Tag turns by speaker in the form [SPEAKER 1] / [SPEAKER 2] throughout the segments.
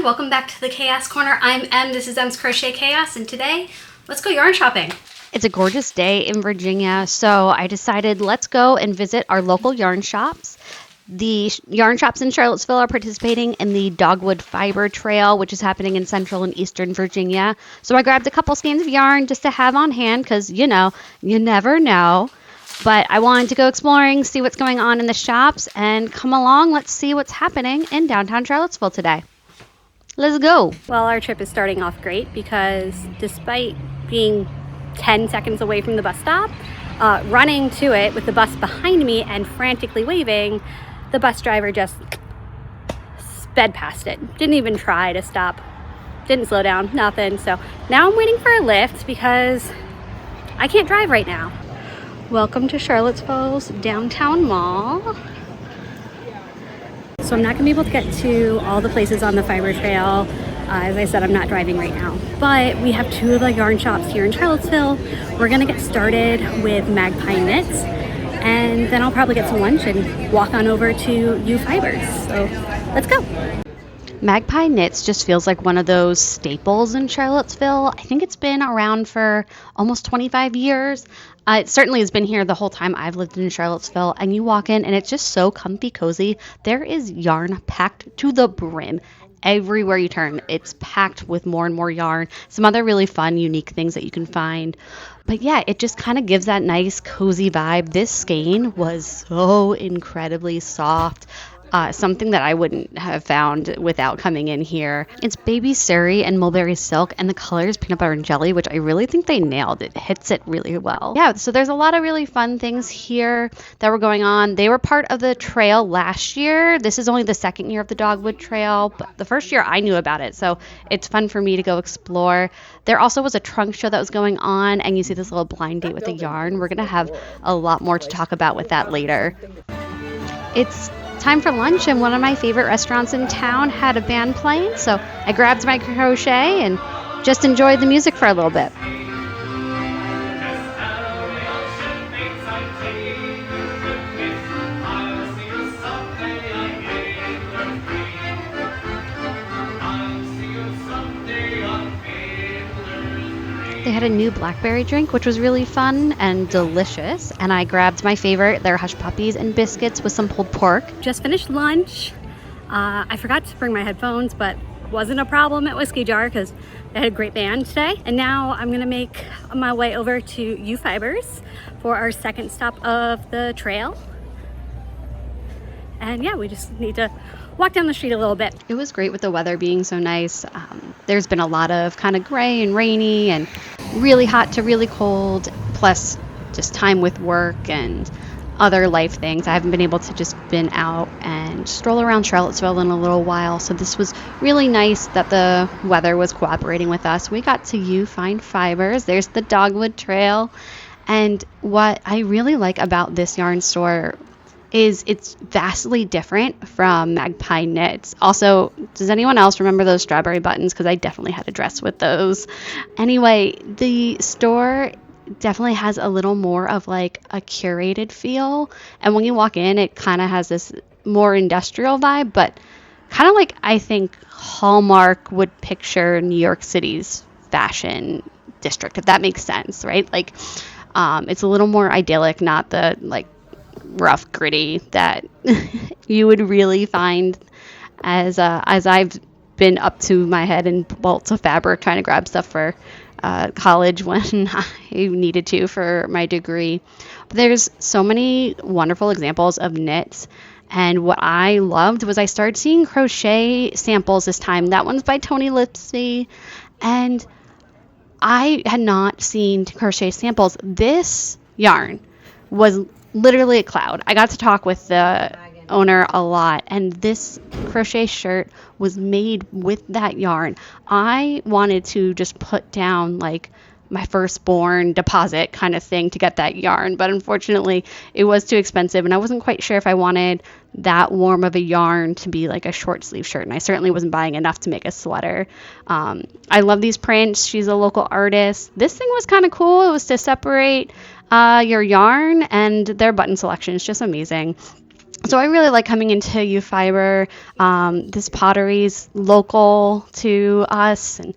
[SPEAKER 1] welcome back to the Chaos Corner. I'm Em, this is Em's Crochet Chaos, and today, let's go yarn shopping.
[SPEAKER 2] It's a gorgeous day in Virginia, so I decided let's go and visit our local yarn shops. The yarn shops in Charlottesville are participating in the Dogwood Fiber Trail, which is happening in central and eastern Virginia. So I grabbed a couple skeins of yarn just to have on hand because, you never know. But I wanted to go exploring, see what's going on in the shops, and come along. Let's see what's happening in downtown Charlottesville today. Let's go.
[SPEAKER 1] Well, our trip is starting off great because despite being 10 seconds away from the bus stop, running to it with the bus behind me and frantically waving, the bus driver just sped past it. Didn't even try to stop. Didn't slow down, nothing. So now I'm waiting for a lift because I can't drive right now. Welcome to Charlottesville's downtown mall. So I'm not gonna be able to get to all the places on the fiber trail. As I said, I'm not driving right now, but we have two of the yarn shops here in Charlottesville. We're gonna get started with Magpie Knits, and then I'll probably get some lunch and walk on over to U Fibers. So let's go.
[SPEAKER 2] Magpie Knits just feels like one of those staples in Charlottesville. I think it's been around for almost 25 years. It certainly has been here the whole time I've lived in Charlottesville, and you walk in and it's just so comfy cozy. There is yarn packed to the brim. Everywhere you turn, it's packed with more and more yarn. Some other really fun, unique things that you can find. But yeah, it just kind of gives that nice, cozy vibe. This skein was so incredibly soft. Something that I wouldn't have found without coming in here. It's baby suri and mulberry silk, and the color is peanut butter and jelly, which I really think they nailed. It hits it really well. Yeah, so there's a lot of really fun things here that were going on. They were part of the trail last year. This is only the second year of the Dogwood Trail, but the first year I knew about it, so it's fun for me to go explore. There also was a trunk show that was going on, and you see this little blind date with the yarn. We're gonna have a lot more to talk about with that later. It's time for lunch, and one of my favorite restaurants in town had a band playing, so I grabbed my crochet and just enjoyed the music for a little bit. They had a new blackberry drink, which was really fun and delicious. And I grabbed my favorite, their hush puppies and biscuits with some pulled pork.
[SPEAKER 1] Just finished lunch. I forgot to bring my headphones, but wasn't a problem at Whiskey Jar because they had a great band today. And now I'm gonna make my way over to U Fibers for our second stop of the trail. And yeah, we just need to walk down the street a little bit.
[SPEAKER 2] It was great with the weather being so nice. There's been a lot of kind of gray and rainy and really hot to really cold, plus just time with work and other life things. I haven't been able to just been out and stroll around Charlottesville in a little while, so this was really nice that the weather was cooperating with us. We got to U Fibers. There's the Dogwood Trail, and what I really like about this yarn store is it's vastly different from Magpie Knits. Also, does anyone else remember those strawberry buttons? Because I definitely had a dress with those. Anyway, the store definitely has a little more of like a curated feel. And when you walk in, it kind of has this more industrial vibe, but kind of like I think Hallmark would picture New York City's fashion district, if that makes sense, right? Like, it's a little more idyllic, not the like rough, gritty that you would really find as I've been up to my head in bolts of fabric trying to grab stuff for college when I needed to for my degree. But there's so many wonderful examples of knits, and what I loved was I started seeing crochet samples this time. That one's by Tony Lipsy, and I had not seen crochet samples. This yarn was literally a cloud. I got to talk with the owner a lot, and this crochet shirt was made with that yarn. I wanted to just put down like my firstborn deposit kind of thing to get that yarn, but unfortunately it was too expensive, and I wasn't quite sure if I wanted that warm of a yarn to be like a short sleeve shirt, and I certainly wasn't buying enough to make a sweater. I love these prints. She's a local artist. This thing was kind of cool. It was to separate your yarn, and their button selection is just amazing. So I really like coming into U Fiber. This pottery's local to us, and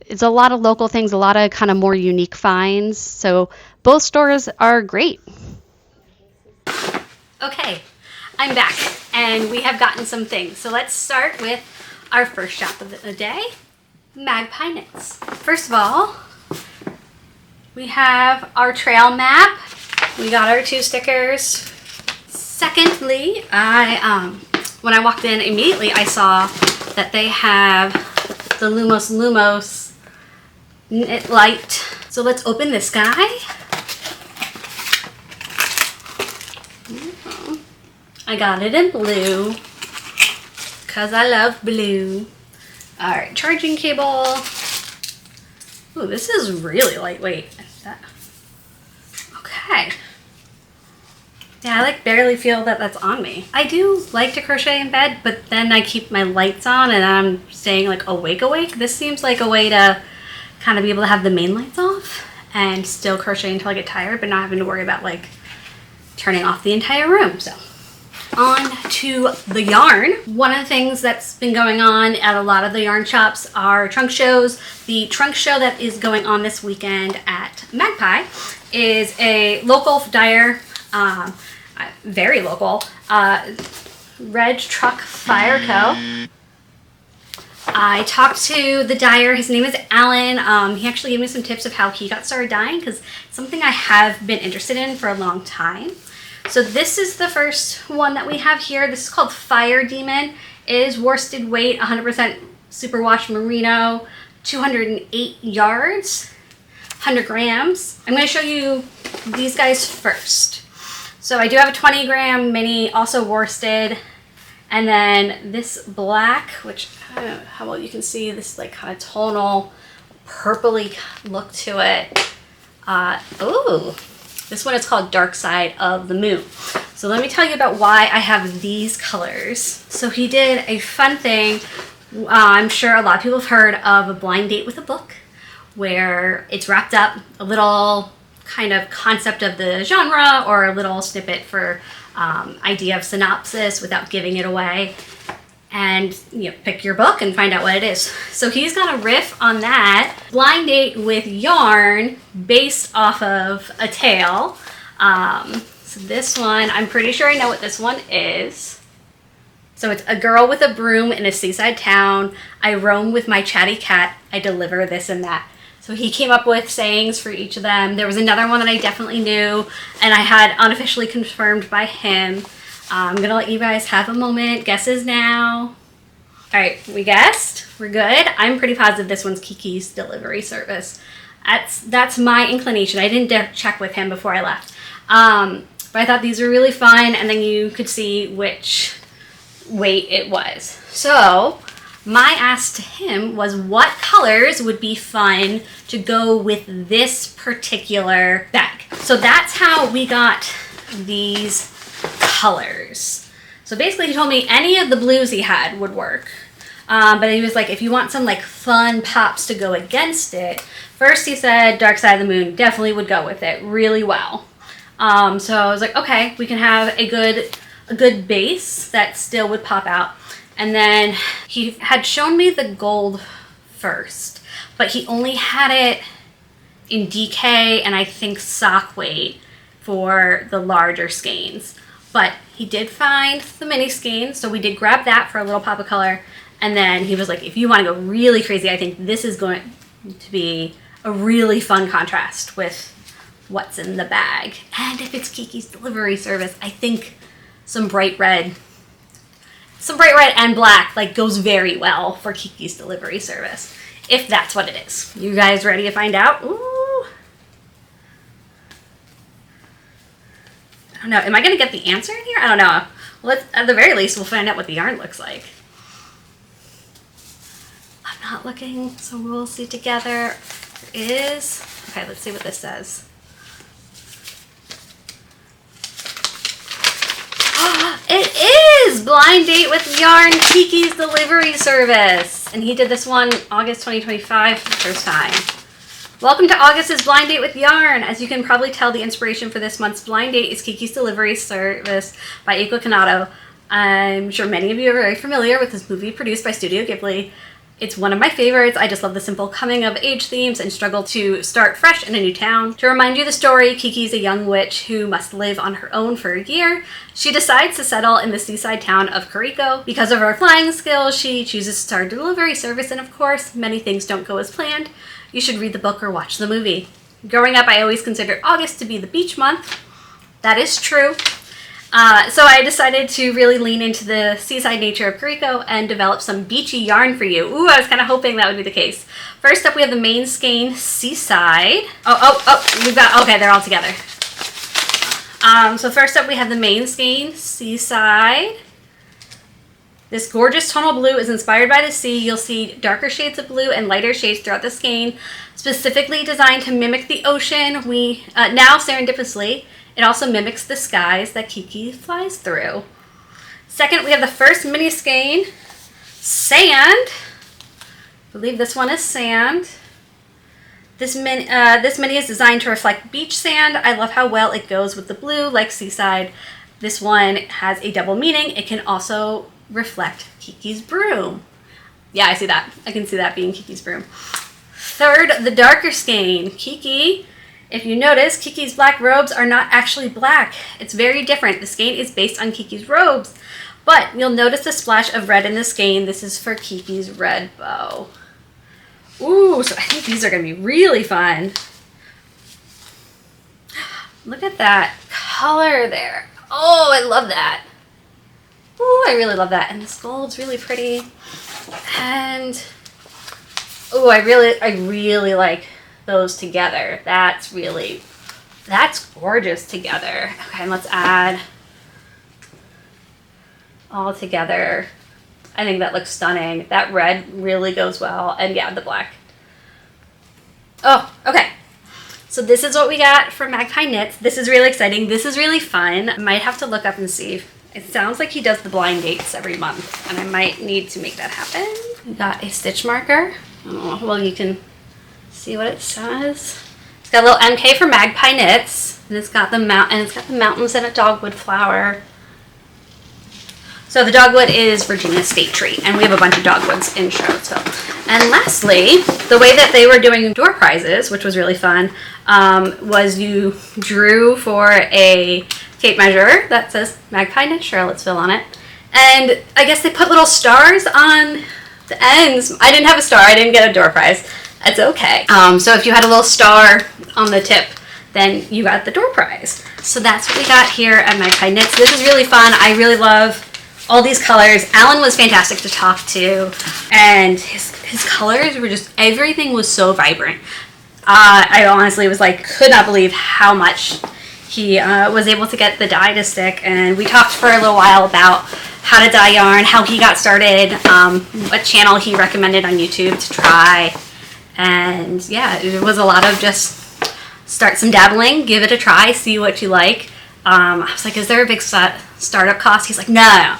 [SPEAKER 2] it's a lot of local things, a lot of kind of more unique finds. So both stores are great.
[SPEAKER 1] Okay, I'm back, and we have gotten some things. So let's start with our first shop of the day, Magpie Knits. First of all, we have our trail map. We got our 2 stickers. Secondly, when I walked in immediately, I saw that they have the Lumos knit light. So let's open this guy. I got it in blue because I love blue. All right, charging cable. Ooh, this is really lightweight. Okay. Yeah, I like barely feel that that's on me. I do like to crochet in bed, but then I keep my lights on and I'm staying like awake. This seems like a way to kind of be able to have the main lights off and still crochet until I get tired, but not having to worry about like turning off the entire room. So on to the yarn. One of the things that's been going on at a lot of the yarn shops are trunk shows. The trunk show that is going on this weekend at Magpie is a local dyer, very local, Red Truck Fire Co. I talked to the dyer. His name is Alan. He actually gave me some tips of how he got started dyeing, because it's something I have been interested in for a long time. So this is the first one that we have here. This is called Fire Demon. It is worsted weight, 100% superwash merino, 208 yards, 100 grams. I'm going to show you these guys first. So I do have a 20 gram mini, also worsted. And then this black, which I don't know how well you can see, this like kind of tonal purpley look to it. Ooh, this one is called Dark Side of the Moon. So let me tell you about why I have these colors. So he did a fun thing. I'm sure a lot of people have heard of a blind date with a book, where it's wrapped up, a little kind of concept of the genre or a little snippet for idea of synopsis without giving it away, and pick your book and find out what it is. So he's got a riff on that blind date with yarn based off of a tale. So this one, I'm pretty sure I know what this one is. So it's a girl with a broom in a seaside town. I roam with my chatty cat. I deliver this and that. So he came up with sayings for each of them. There was another one that I definitely knew, and I had unofficially confirmed by him. I'm gonna let you guys have a moment. Guesses now. All right, we guessed. We're good. I'm pretty positive this one's Kiki's Delivery Service. That's my inclination. I didn't check with him before I left. But I thought these were really fun, and then you could see which weight it was. So my ask to him was what colors would be fun to go with this particular bag. So that's how we got these colors. So basically he told me any of the blues he had would work. But he was like, if you want some like fun pops to go against it, first he said Dark Side of the Moon definitely would go with it really well. So I was like, okay, we can have a good base that still would pop out. And then he had shown me the gold first, but he only had it in DK and I think sock weight for the larger skeins. But he did find the mini skein, so we did grab that for a little pop of color. And then he was like, if you want to go really crazy, I think this is going to be a really fun contrast with what's in the bag. And if it's Kiki's Delivery Service, I think some bright red and black like goes very well for Kiki's Delivery Service, if that's what it is. You guys ready to find out? Ooh. I don't know. Am I going to get the answer in here? I don't know. Well, at the very least, we'll find out what the yarn looks like. I'm not looking, so we'll see together. There is. Okay, let's see what this says. It is Blind Date with Yarn, Kiki's Delivery Service. And he did this one August 2025 for the first time. Welcome to August's Blind Date with Yarn. As you can probably tell, the inspiration for this month's blind date is Kiki's Delivery Service by Eiko Kanado. I'm sure many of you are very familiar with this movie produced by Studio Ghibli. It's one of my favorites. I just love the simple coming of age themes and struggle to start fresh in a new town. To remind you the story, Kiki's a young witch who must live on her own for a year. She decides to settle in the seaside town of Kuriko. Because of her flying skills, she chooses to start a delivery service, and of course, many things don't go as planned. You should read the book or watch the movie. Growing up, I always considered August to be the beach month. That is true. So I decided to really lean into the seaside nature of Kuriko and develop some beachy yarn for you. Ooh, I was kind of hoping that would be the case. First up, we have the main skein Seaside. We've got, okay, they're all together. So first up, we have the main skein Seaside. This gorgeous tonal blue is inspired by the sea. You'll see darker shades of blue and lighter shades throughout the skein, specifically designed to mimic the ocean. Now serendipitously, it also mimics the skies that Kiki flies through. Second, we have the first mini skein, Sand. I believe this one is Sand. This mini is designed to reflect beach sand. I love how well it goes with the blue, like Seaside. This one has a double meaning. It can also reflect Kiki's broom. Yeah, I see that. I can see that being Kiki's broom. Third, the darker skein, Kiki. If you notice, Kiki's black robes are not actually black. It's very different. The skein is based on Kiki's robes, but you'll notice a splash of red in the skein. This is for Kiki's red bow. Ooh, so I think these are gonna be really fun. Look at that color there. Oh, I love that. Ooh, I really love that. And this gold's really pretty. And ooh, I really like those together. That's gorgeous together. Okay, let's add all together. I think that looks stunning. That red really goes well. And yeah, the black. Oh, okay. So this is what we got from Magpie Knits. This is really exciting. This is really fun. I might have to look up and see. It sounds like he does the blind dates every month, and I might need to make that happen. We got a stitch marker. Oh, well, you can see what it says. It's got a little MK for Magpie Knits, and it's got the mountains and a dogwood flower. So the dogwood is Virginia state tree, and we have a bunch of dogwoods in Charlottesville. And lastly, the way that they were doing door prizes, which was really fun, was you drew for a tape measure that says Magpie Knit Charlottesville on it. And I guess they put little stars on the ends. I didn't have a star. I didn't get a door prize. That's okay. So if you had a little star on the tip, then you got the door prize. So that's what we got here at Magpie Knits. This is really fun. I really love all these colors. Alan was fantastic to talk to, and his colors were just, everything was so vibrant. I honestly was like, could not believe how much he was able to get the dye to stick, and we talked for a little while about how to dye yarn, how he got started, what channel he recommended on YouTube to try, and yeah, it was a lot of just start some dabbling, give it a try, see what you like. I was like, is there a big startup cost? He's like, no,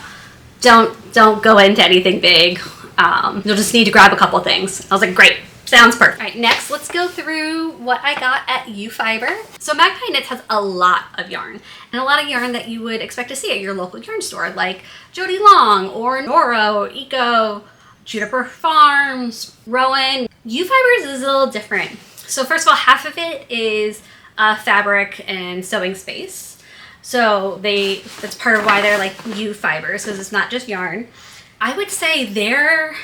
[SPEAKER 1] don't go into anything big. You'll just need to grab a couple things. I was like, great. Sounds perfect. All right, next, let's go through what I got at U-Fiber. So Magpie Knits has a lot of yarn, and a lot of yarn that you would expect to see at your local yarn store, like Jody Long, or Nora, or Eco, Juniper Farms, Rowan. U-Fibers is a little different. So first of all, half of it is fabric and sewing space. So that's part of why they're like U-Fibers, because it's not just yarn. I would say their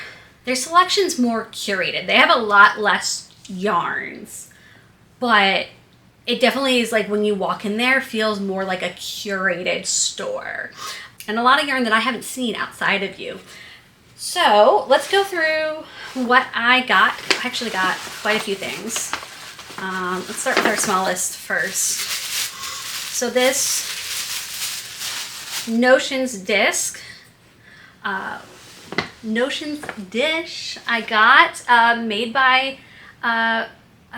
[SPEAKER 1] selection's more curated. They have a lot less yarns, but it definitely is like when you walk in there, feels more like a curated store. And a lot of yarn that I haven't seen outside of you. So let's go through what I got. I actually got quite a few things. Let's start with our smallest first. So this Notions disc, Notions dish I got made by a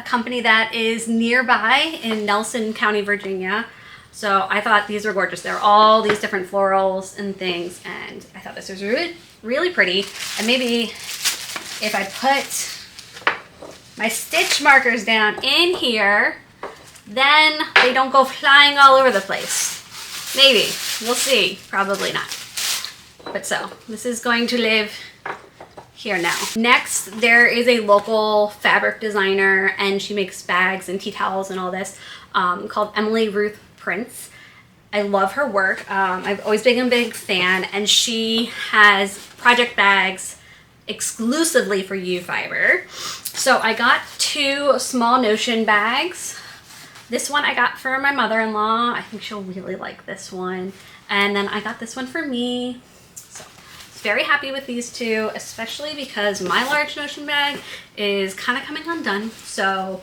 [SPEAKER 1] company that is nearby in Nelson County, Virginia. So I thought these were gorgeous. There are all these different florals and things, and I thought this was really, really pretty. And maybe if I put my stitch markers down in here, then they don't go flying all over the place. Maybe, we'll see, probably not. But so, this is going to live here now. Next, there is a local fabric designer, and she makes bags and tea towels and all this, called Emily Ruth Prince. I love her work. I've always been a big fan, and she has project bags exclusively for U-Fiber. So I got 2 small Notion bags. This one I got for my mother-in-law. I think she'll really like this one. And then I got this one for me. So very happy with these 2, especially because my large Notion bag is kind of coming undone. So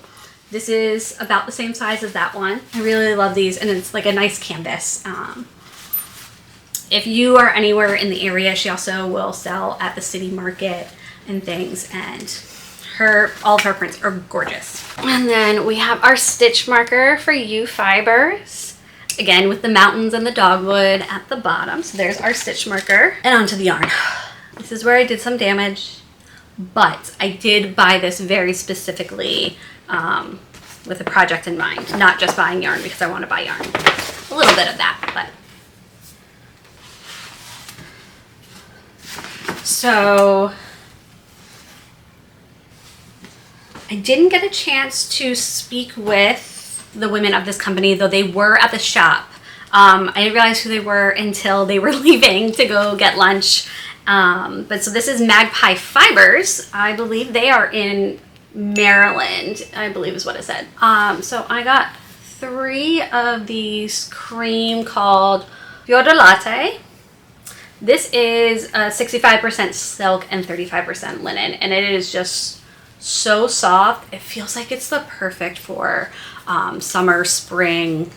[SPEAKER 1] this is about the same size as that one. I really love these, and it's like a nice canvas. If you are anywhere in the area, she also will sell at the city market and things, and all of her prints are gorgeous. And then we have our stitch marker for U-Fibers, again with the mountains and the dogwood at the bottom. So there's our stitch marker, and onto the yarn. This is where I did some damage, but I did buy this very specifically with a project in mind, not just buying yarn because I want to buy yarn. A little bit of that, but. So I didn't get a chance to speak with the women of this company, though they were at the shop. I didn't realize who they were until they were leaving to go get lunch. But so this is Magpie Fibers. I believe they are in Maryland, I believe is what it said. So I got 3 of these cream called Fior Latte. This is 65% silk and 35% linen, and it is just so soft. It feels like it's the perfect for summer, spring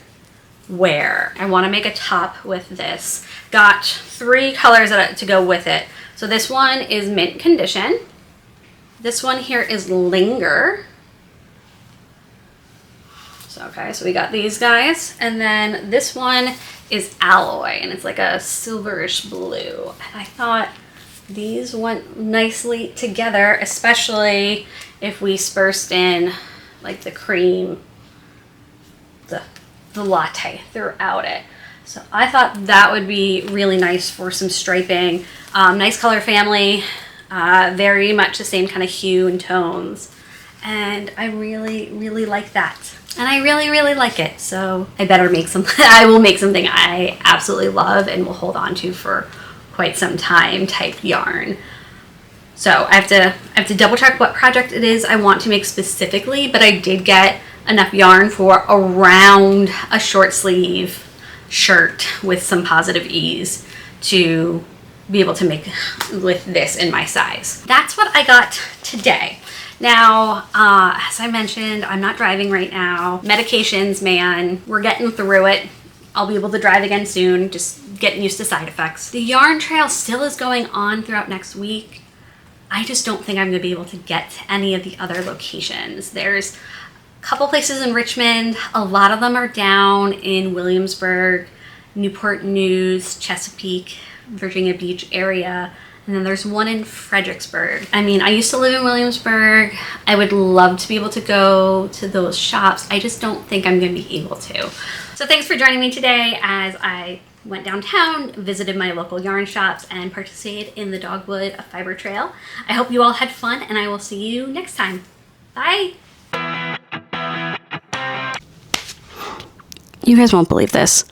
[SPEAKER 1] wear. I want to make a top with this. Got 3 colors to go with it. So this one is Mint Condition. This one here is Linger. So, okay, so we got these guys. And then this one is Alloy, and it's like a silverish blue. And I thought these went nicely together, especially if we spruced in like the cream, the latte throughout it. So I thought that would be really nice for some striping. Nice color family, very much the same kind of hue and tones. And I really, really like that. And I really, really like it. So I better make some, I will make something I absolutely love and will hold on to for quite some time type yarn. So I have to double check what project it is I want to make specifically, but I did get enough yarn for around a short sleeve shirt with some positive ease to be able to make with this in my size. That's what I got today. Now, as I mentioned, I'm not driving right now. Medications, man, we're getting through it. I'll be able to drive again soon, just getting used to side effects. The yarn trail still is going on throughout next week. I just don't think I'm gonna be able to get to any of the other locations. There's a couple places in Richmond. A lot of them are down in Williamsburg, Newport News, Chesapeake, Virginia Beach area. And then there's one in Fredericksburg. I mean, I used to live in Williamsburg. I would love to be able to go to those shops. I just don't think I'm gonna be able to. So thanks for joining me today as I went downtown, visited my local yarn shops, and participated in the Dogwood Fiber Trail. I hope you all had fun, and I will see you next time. Bye. You guys won't believe this.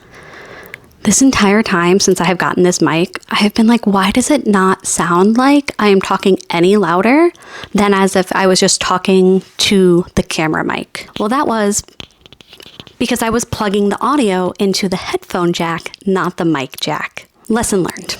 [SPEAKER 1] This entire time since I have gotten this mic, I have been like, why does it not sound like I am talking any louder than as if I was just talking to the camera mic? Well, that was because I was plugging the audio into the headphone jack, not the mic jack. Lesson learned.